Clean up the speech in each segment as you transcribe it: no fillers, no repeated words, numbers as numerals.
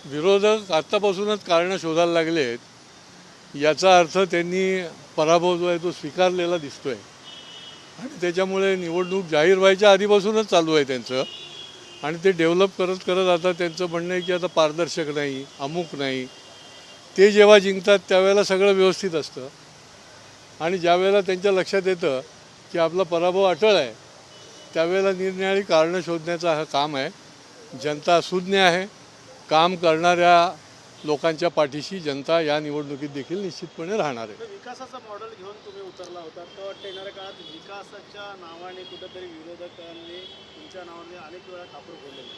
विरोधक आत्तापासूनच कारणं शोधायला लागलेत. याचा अर्थ त्यांनी पराभव जो आहे तो स्वीकारलेला दिसतोय आणि त्याच्यामुळे निवडणूक जाहीर व्हायच्या आधीपासूनच चालू आहे त्यांचं. आणि ते डेव्हलप करत करत आता त्यांचं म्हणणं आहे की आता पारदर्शक नाही, अमुक नाही. ते जेव्हा जिंकतात त्यावेळेला सगळं व्यवस्थित असतं आणि ज्यावेळेला त्यांच्या लक्षात येतं की आपला पराभव अटळ आहे त्यावेळेला निरनिराळी कारणं शोधण्याचा हा काम आहे. जनता सुज्ञ आहे. काम करणाऱ्या लोकांच्या पाठीशी जनता या निवडणुकीत देखील निश्चितपणे राहणार आहे. विकासाचा मॉडेल घेऊन तुम्ही उतरला होता, तर वाटतं येणाऱ्या काळात विकासाच्या नावाने कुठेतरी विरोधकांनी तुमच्या नावाने अनेक वेळा ठाकूर बोललेले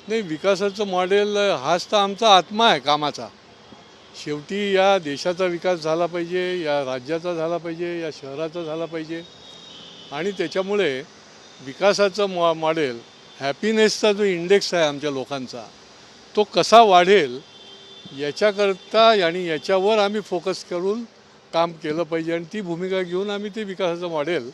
नाही, विकासाचं मॉडेल हाच तर आमचा आत्मा आहे कामाचा. शेवटी या देशाचा विकास झाला पाहिजे, या राज्याचा झाला पाहिजे, या शहराचा झाला पाहिजे आणि त्याच्यामुळे विकासाचं मॉडेल, हॅपीनेसचा जो इंडेक्स आहे आमच्या लोकांचा तो कसा वाढेल याच्याकरता आणि याच्यावर आम्ही फोकस करून काम केलं पाहिजे आणि ती भूमिका घेऊन आम्ही ते विकासाचं मॉडेल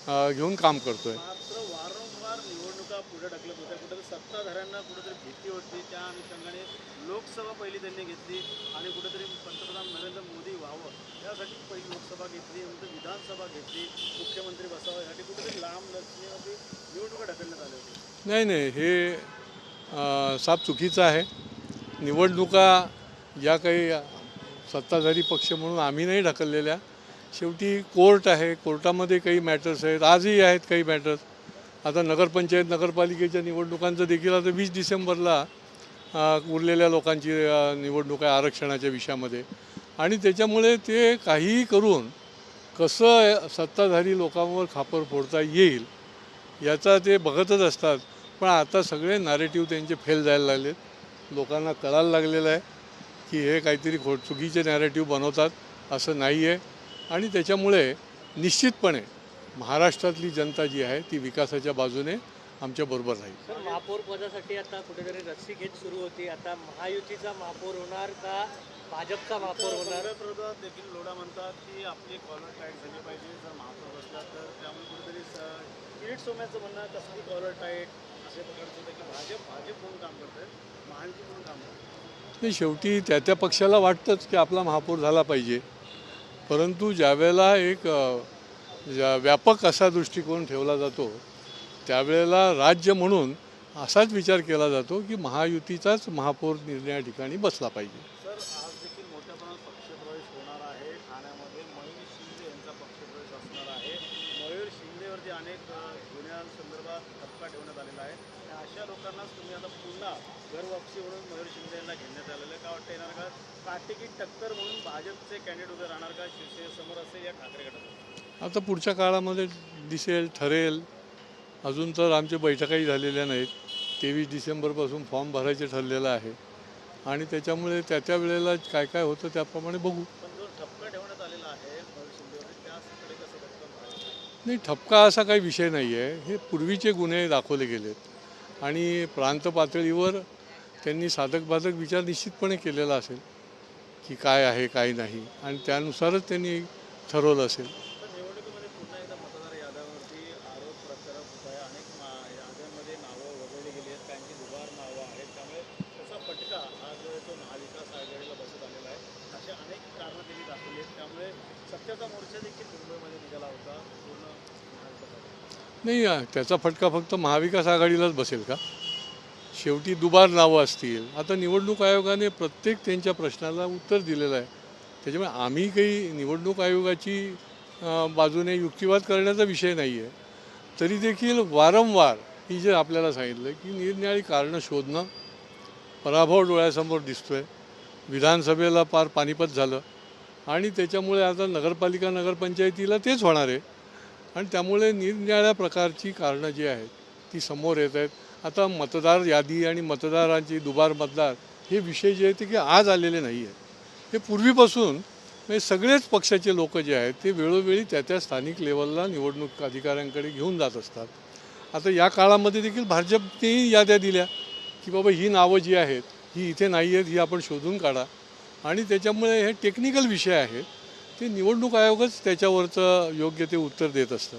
घेऊन काम करतो आहे. मात्र वारंवार निवडणुका पुढे ढकलत होत्या, कुठेतरी सत्ताधाऱ्यांना कुठेतरी भीती होती. त्या अनुषंगाने लोकसभा पहिली त्यांनी घेतली आणि कुठेतरी पंतप्रधान नरेंद्र मोदी व्हावं यासाठी पहिली लोकसभा घेतली, नंतर विधानसभा घेतली, मुख्यमंत्री बसावं यासाठी कुठेतरी लांब लचकीमध्ये निवडणुका ढकलण्यात आल्या होत्या. नाही नाही, हे साफ चुकीचं आहे. निवडणुका या काही सत्ताधारी पक्ष म्हणून आम्ही नाही ढकललेल्या. शेवटी कोर्ट आहे, कोर्टामध्ये काही मॅटर्स आहेत, आजही आहेत काही मॅटर्स. आता नगरपंचायत नगरपालिकेच्या निवडणुकांचं देखील आता 20 डिसेंबरला उरलेल्या लोकांची निवडणूक आहे आरक्षणाच्या विषयामध्ये आणि त्याच्यामुळे ते काहीही करून कसं सत्ताधारी लोकांवर खापर फोडता येईल याचा ते बघतच असतात. पण आता सगळे नॅरेटिव्ह त्यांचे फेल जायला लागलेत. लोकांना कळायला लागलेलं आहे की हे काहीतरी चुकीचे नॅरेटिव्ह बनवतात, असं नाही आहे आणि त्याच्यामुळे निश्चितपणे महाराष्ट्रातली जनता जी आहे ती विकासाच्या बाजूने आमच्याबरोबर राहील. सर, महापौर पदासाठी आता कुठेतरी रस्सीखेच सुरू होती. आता महायुतीचा महापौर होणार का भाजपचा महापौर होणार? विरोधात देखील लोढा म्हणतात की आपली कॉलर टाईट झाली पाहिजे, जर महापौर बसला तर त्यामुळे कुठेतरी किरीट सोमय्यांचं म्हणणं कसली कॉलर टाईट असे प्रकारचं होतं की भाजप म्हणून काम करत आहे, महायुती म्हणून काम करत आहे. नाही, शेवटी त्या पक्षाला वाटतंच की आपला महापौर झाला पाहिजे. परंतु ज्यावेळेला एक व्यापक असा दृष्टिकोन ठेवला जातो त्यावेळेला राज्य म्हणून असाच विचार केला जातो की महायुतीचाच महापौर निर्णया ठिकाणी बसला पाहिजे. सर, आज देखील मोठ्या प्रमाणात पक्षप्रवेश होणार आहे. ठाण्यामध्ये मयूर शिंदे यांचा पक्षप्रवेश असणार आहे. मयूर शिंदेवरती अनेक गुन्ह्यांसंदर्भात ठपका ठेवण्यात आलेला आहे. अशा लोकांनाच तुम्ही आता पुन्हा घरवापसी म्हणून मयूर शिंदे यांना घेण्यात आलेलं आहे. का वाटतं येणार का काटेकी टक्कर म्हणून भाजपचे कॅन्डिडेट उभे राहणार का शिवसेनेसमोर असेल या ठाकरे गटात? आता पुढच्या काळामध्ये दिसेल, ठरेल. अजून तर आमच्या बैठकाही झालेल्या नाहीत. 23 डिसेंबरपासून फॉर्म भरायचे ठरलेलं आहे आणि त्याच्यामुळे त्या वेळेला काय काय होतं त्याप्रमाणे बघू. पण जो ठपका ठेवण्यात आलेला आहे मयूर शिंदेवरती त्याकडे कसं बघतं? नाही, ठपका असा काही विषय नाही आहे. हे पूर्वीचे गुन्हे दाखवले गेलेत आणि प्रांत पातळीवर त्यांनी साधक विचार निश्चितपणे केलेला असेल की काय आहे काय नाही आणि त्यानुसारच त्यांनी ठरवलं असेल. तर निवडणुकीमध्ये पुन्हा एकदा मतदार याद्यांवरती आरोप प्रत्यारोप होत आहे. अनेक याद्यांमध्ये नावं वगळली गेली आहेत, त्यांची दुबार नावं आहेत. त्यामुळे त्याचा फटका हा जो आहे तो महाविकास आघाडीला बसत आलेला आहे. असे अनेक कारणं त्यांनी दाखवली आहेत. त्यामुळे सत्याचा मोर्चा देखील मुंबईमध्ये निघाला होता पूर्ण महाविकास आघाडी. नाही, त्याचा फटका फक्त महाविकास आघाडीलाच बसेल का? शेवटी दुबार नावं असतील. आता निवडणूक आयोगाने प्रत्येक त्यांच्या प्रश्नाला उत्तर दिलेलं आहे. त्याच्यामुळे आम्ही काही निवडणूक आयोगाची बाजूने युक्तिवाद करण्याचा विषय नाही आहे. तरी देखील वारंवार ही जे आपल्याला सांगितलं की निरनिराळी कारणं शोधणं, पराभव डोळ्यासमोर दिसतो आहे. विधानसभेला पार पानिपत झालं आणि त्याच्यामुळे आता नगरपालिका नगरपंचायतीला तेच होणार आहे आणि त्यामुळे निरनिराळ्या प्रकारची कारणं जी आहेत ती समोर येत आहेत. आता मतदार यादी आणि मतदारांची दुबार मतदार हे विषय जे आहेत ते की आज आलेले नाही आहेत. हे पूर्वीपासून म्हणजे सगळेच पक्षाचे लोक जे आहेत ते वेळोवेळी त्या स्थानिक लेवलला निवडणूक अधिकाऱ्यांकडे घेऊन जात असतात. आता या काळामध्ये देखील भाजपनेही याद्या दिल्या की बाबा ही नावं जी आहेत ही इथे नाही आहेत, ही आपण शोधून काढा आणि त्याच्यामुळे हे टेक्निकल विषय आहेत ते निवडणूक आयोगच त्याच्यावरचं योग्य ते उत्तर देत असतं.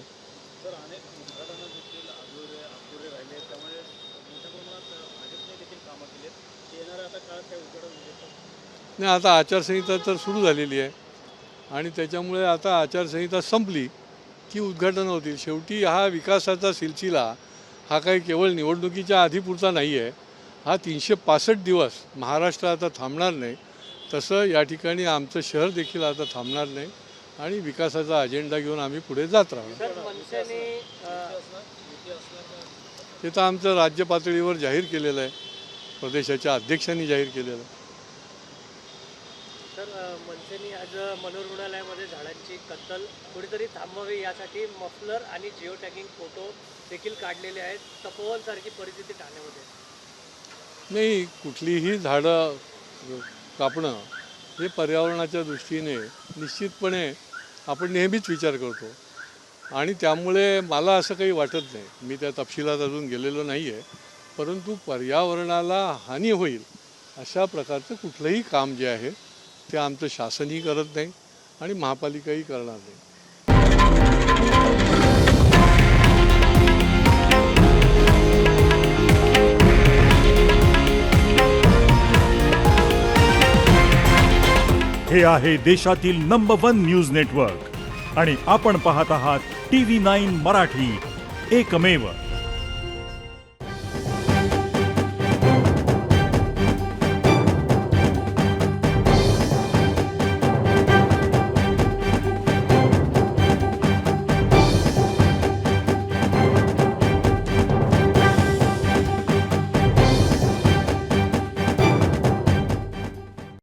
तर अनेक उद्घाटनं देखील अपुरे राहिले, त्यामुळे मोठ्या प्रमाणात भाजपने देखील कामं केली आहेत. येणाऱ्या आता ते उघडून देतो? नाही, आता आचारसंहिता तर सुरू झालेली आहे आणि त्याच्यामुळे आता आचारसंहिता संपली की उद्घाटन होतील. शेवटी हा विकासाचा सिलसिला हा काही केवळ निवडणुकीच्या आधीपुरता नाही आहे. हा 365 दिवस महाराष्ट्र आता थांबणार नाही. तसं या ठिकाणी आमचं शहर देखील आता थांबणार नाही आणि विकासाचा अजेंडा घेऊन आम्ही पुढे जात राहू. तर मनसेने ते तर आमचं राज्य पातळीवर जाहीर केलेलं आहे, प्रदेशाच्या अध्यक्षांनी जाहीर केलेलं आहे. तर मनसेने आज मनोर रुग्णालयामध्ये झाडांची कत्तल कुठेतरी थांबवावी यासाठी मफलर आणि जिओ टॅगिंग फोटो देखील काढलेले आहेत. तपोवनसारखी परिस्थिती ठाण्यामध्ये. नाही, कुठलीही झाडं कापणं हे पर्यावरणाच्या दृष्टीने निश्चितपणे आपण नेहमीच विचार करतो आणि त्यामुळे मला असं काही वाटत नाही. मी त्या तपशिलात अजून गेलेलो नाही आहे, परंतु पर्यावरणाला हानी होईल अशा प्रकारचं कुठलंही काम जे आहे ते आमचं शासनही करत नाही आणि महापालिकाही करणार नाही. हे आहे देशातील नंबर 1 न्यूज नेटवर्क आणि आपण पाहत आहात TV9 मराठी, एकमेव.